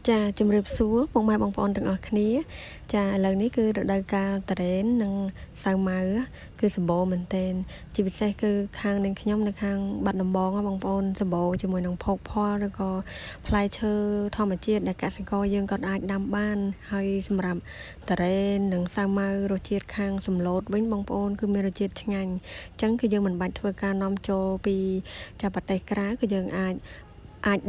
ចាជំរាបសួរពុកម៉ែបងប្អូនទាំងអស់គ្នាចាឥឡូវនេះគឺរដូវកាលតារ៉េននិងសាវម៉ាវគឺសម្បូរមែនទែនជាពិសេសគឺខាងនាងខ្ញុំនៅខាងបាត់ដំបងបងប្អូនសម្បូរជាមួយនឹងភោគផលឬក៏ផ្លែឈើធម្មជាតិដែលកសិករយើងក៏អាចដាំបានហើយសម្រាប់តារ៉េននិងសាវម៉ាវរសជាតិខាងសម្លូតវិញបងប្អូនគឺមានរសជាតិឆ្ងាញ់អញ្ចឹងគឺយើងមិនបាច់ធ្វើការនាំចូលពីចាប្រទេសក្រៅគឺយើងអាច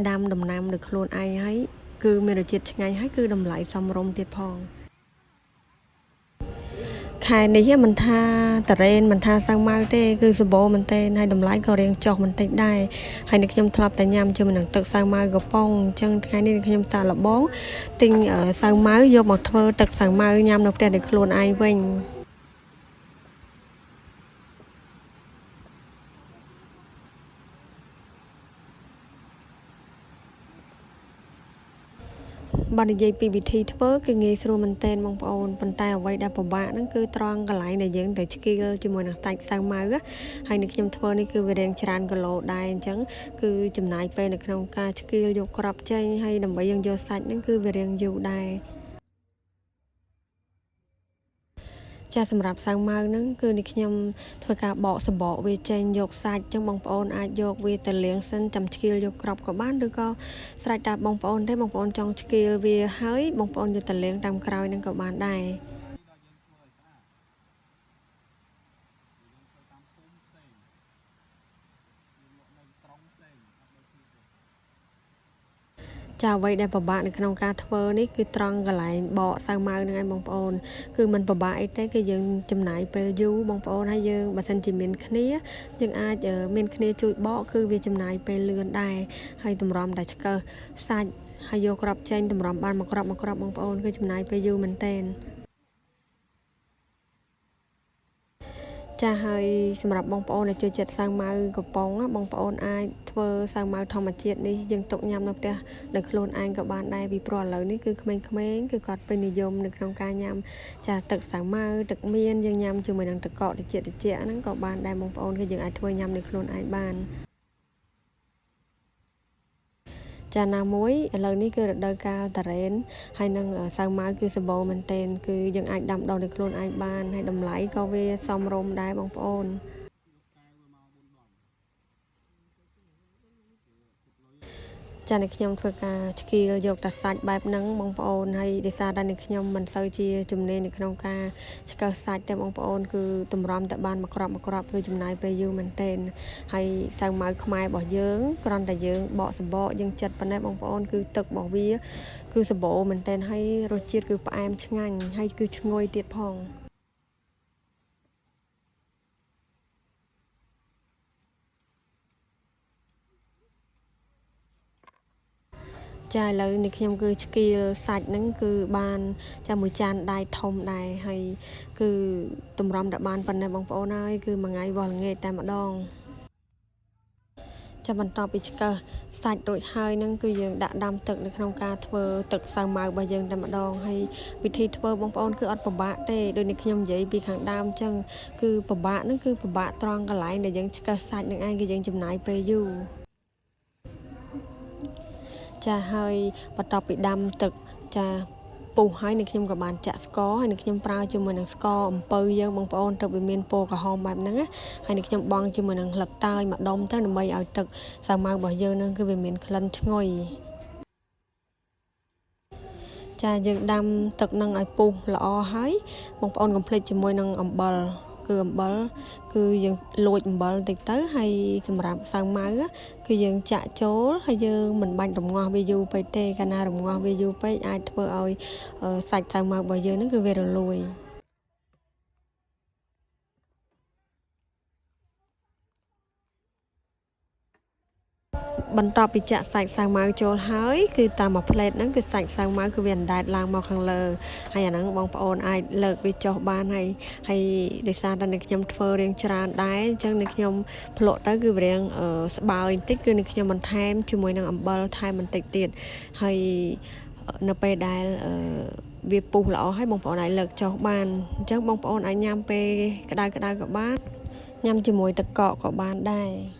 ដាំដំណាំដោយខ្លួនឯងហើយគឺមានរសជាតិឆ្ងាញ់ហើយគឺតម្លៃសមរម្យទៀតផងខែនេះមិនថាតារ៉េនមិនថាសាវម៉ាវទេគឺសម្បូរមែនទែនហើយតម្លៃក៏រៀងចុះបន្តិចដែរហើយនេះខ្ញុំធ្លាប់តែញ៉ាំជាមួយនឹងទឹកសាវម៉ាវកំប៉ុងអញ្ចឹងថ្ងៃនេះខ្ញុំសាកល្បងទិញសាវម៉ាវយកមកធ្វើទឹកសាវម៉ាវញ៉ាំនៅផ្ទះដោយខ្លួនឯងវិញបើនិយាយពីវិធីធ្វើគឺងាយស្រួលមែនទែនបងប្អូនប៉ុន្តែអ្វីដែលពិបាកហ្នឹងគឺត្រង់កន្លែងដែលយើងទៅឆ្កៀលជាមួយនឹងសាច់សាវម៉ាវហើយនេះខ្ញុំធ្វើនេះគឺវារៀងច្រើនគីឡូដែរអញ្ចឹងគឺចំណាយពេលនៅក្នុងការឆ្កៀលយកគ្រាប់ចេញហើយដើម្បីយើងយកសាច់ហ្នឹងគឺវារៀងយូរដែរចាសម្រាប់សាវម៉ាវហ្នឹងគឺនេះខ្ញុំធ្វើការបកសម្បកវាចេញយកសាច់អញ្ចឹងបងប្អូនអាចយកវាទៅលាងសិនចាំឆ្កៀលយកគ្រាប់ក៏បានឬក៏ស្រេចតែបងប្អូនទេបងប្អូនចង់ឆ្កៀលវាហើយបងប្អូនយកទៅលាងតាមក្រោយហ្នឹងក៏បានដែរចាអ្វីដែលពិបាកនៅក្នុងការធ្វើនេះគឺត្រង់កន្លែងបកសាវម៉ាវហ្នឹងឯងបងប្អូនគឺมันពិបាកអីទេគឺយើងចំណាយពេលយូរបងប្អូនហើយយើងបើសិនជាមានគ្នាយើងអាចមានគ្នាជួយបកគឺវាចំណាយពេលលឿនដែរហើយតម្រាំតែឆ្កឹះសាច់ហើយយកគ្រាប់ចេញតម្រាំបានមួយគ្រាប់បងប្អូនគឺចំណាយពេលយូរមែនទែនចាហើយសម្រាប់បងប្អូនដែលចូលចិត្តសាវម៉ាវកំប៉ុងបងប្អូនអាចធ្វើសាវម៉ាវធម្មជាតិនេះយើងទុកញ៉ាំនៅផ្ទះដោយខ្លួនឯងក៏បានដែរពីព្រោះឥឡូវនេះគឺក្មេងៗគឺគាត់ពេញនិយមនៅក្នុងការញ៉ាំចាទឹកសាវម៉ាវទឹកមៀនយើងញ៉ាំជាមួយនឹងទឹកកកត្រជាក់ហ្នឹងក៏បានដែរបងប្អូនគឺយើងអាចធ្វើញ៉ាំដោយខ្លួនឯងបានចាណាមួយឥឡូវនេះគឺរដូវកាលតារ៉េនហើយនឹងសាវម៉ាវគឺសម្បូរមែនទែនគឺយើងអាចដាំដុះដោយខ្លួនឯងបានហើយតម្លៃក៏វាសមរម្យដែរបងប្អូនចានេះខ្ញុំធ្វើការឆ្កៀលយកតែសាច់បែបហ្នឹងបងប្អូនហើយដោយសារតែនេះខ្ញុំមិនសូវជាជំនាញនៅក្នុងការឆ្កឹះសាច់ទេបងប្អូនគឺតម្រាំតែបានមួយគ្រាប់គឺចំណាយពេលយូរមែនទែនហើយសាវម៉ាវខ្មែររបស់យើងគ្រាន់តែយើងបកសម្បកយើងចិតប៉ុណ្ណេះបងប្អូនគឺទឹករបស់វាគឺសម្បូរមែនទែនហើយរសជាតិគឺផ្អែមឆ្ងាញ់ហើយគឺឈ្ងុយទៀតផងចាឥឡូវនេះខ្ញុំគឺឆ្កៀលសាច់ហ្នឹងគឺបានចាមួយចានដៃធំដែរហើយគឺតម្រាំតែបានប៉ុណ្ណេះបងប្អូនហើយគឺមួយថ្ងៃវល់ល្ងាចតែម្ដងចាំបន្តពីឆ្កឹះសាច់រួចហើយហ្នឹងគឺយើងដាក់ដាំទឹកនៅក្នុងការធ្វើទឹកសាវម៉ាវរបស់យើងតែម្ដងហើយវិធីធ្វើបងប្អូនគឺអត់ពិបាកទេដូចនេះខ្ញុំនិយាយពីខាងដើមអញ្ចឹងគឺពិបាកហ្នឹងគឺពិបាកត្រង់កន្លែងដែលយើងឆ្កឹះសាច់នឹងឯងគឺយើងចំណាយពេលយូរចាហើយបន្ទាប់ពីដាំទឹកចាពុះហើយនេះខ្ញុំក៏បានចាក់ស្ករហើយនេះខ្ញុំប្រើជាមួយនឹងស្ករអំពៅយើងបងប្អូនទៅវាមានពណ៌ក្រហមបែបហ្នឹងណាហើយនេះខ្ញុំបង់ជាមួយនឹងស្លឹកតើយម្ដុំទៅដើម្បីឲ្យទឹកសាវម៉ាវរបស់យើងហ្នឹងគឺវាមានក្លិនឈ្ងុយចាយើងដាំទឹកនឹងឲ្យពុះល្អហើយបងប្អូនកុំភ្លេចជាមួយនឹងអំបិលគឺអំបិលគឺយើងលួចអំបិលតិចទៅហើយសម្រាប់សាវម៉ាវគឺយើងចាក់ចូលហើយយើងមិនបាច់រំងាស់វាយូរពេកទេកាលណារំងាស់វាយូរពេកអាចធ្វើឲ្យសាច់សាវម៉ាវរបស់យើងហ្នឹងគឺវារលួយបន្ទាប់ពីចាក់សាច់សាវម៉ាវចូលហើយគឺតាមមួយផ្លេតហ្នឹងគឺសាច់សាវម៉ាវគឺវាអណ្ដែតឡើងមកខាងលើហើយអាហ្នឹងបងប្អូនអាចលើកវាចុះបានហើយដោយសារតែនេះខ្ញុំធ្វើរៀងច្រើនដែរអញ្ចឹងនេះខ្ញុំភ្លក់ទៅគឺរៀងស្បើយបន្តិចគឺនេះខ្ញុំបន្ថែមជាមួយនឹងអំបិលថែមបន្តិចទៀតហើយនៅពេលដែលវាពុះល្អហើយបងប្អូនអាចលើកចុះបានអញ្ចឹងបងប្អូនអាចញ៉ាំពេលក្តៅក៏បានញ៉ាំជាមួយទឹកកកក៏បានដែរ